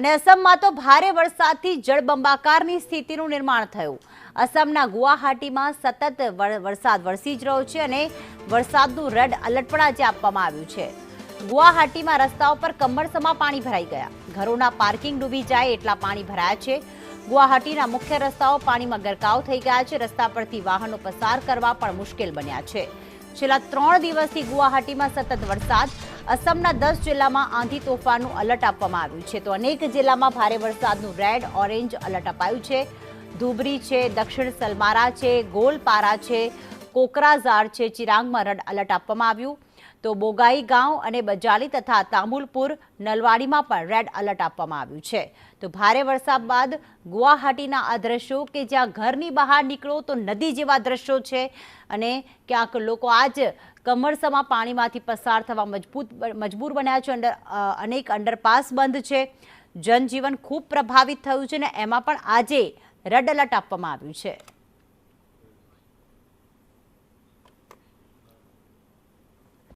અને અસમમાં તો ભારે વરસાદથી જળબંબાકારની સ્થિતિનું નિર્માણ થયું। અસમના ગુવાહાટીમાં સતત વરસાદ વરસી જ રહ્યો છે અને વરસાદનું રેડ એલર્ટ પણ આજે આપવામાં આવ્યું છે। ગુવાહાટીમાં રસ્તાઓ પર કમરસમાં પાણી ભરાઈ ગયા। ઘરોના પાર્કિંગ ડૂબી જાય એટલા પાણી ભરાયા છે। ગુવાહાટીના મુખ્ય રસ્તાઓ પાણીમાં ગરકાવ થઈ ગયા છે। રસ્તા પરથી વાહનો પસાર કરવા પણ મુશ્કેલ બન્યા છે। છેલ્લા 3 દિવસથી ગુવાહાટીમાં સતત વરસાદ। અસમના 10 જિલ્લામાં આંધી તોફાનનું એલર્ટ આપવામાં આવ્યું છે, તો અનેક જિલ્લામાં ભારે વરસાદનું રેડ ઓરેન્જ એલર્ટ અપાયું છે। ધુબરી છે, દક્ષિણ સલમારા છે, ગોલપારા છે, કોકરાઝાર છે, ચિરાંગમાં રેડ એલર્ટ આપવામાં આવ્યું। તો બોગાઈ ગાંવ અને બજાલી તથા તામુલપુર નલવાડીમાં પણ રેડ એલર્ટ આપવામાં આવ્યું છે। તો ભારે વરસાદ બાદ ગુવાહાટીના આ દ્રશ્યો કે જ્યાં ઘરની બહાર નીકળો તો નદી જેવા દ્રશ્યો છે અને ક્યાંક લોકો આજ કમરસમાં પાણીમાંથી પસાર થવા મજબૂર બન્યા છે। અનેક અંડરપાસ બંધ છે। જનજીવન ખૂબ પ્રભાવિત થયું છે અને એમાં પણ આજે રેડ એલર્ટ આપવામાં આવ્યું છે।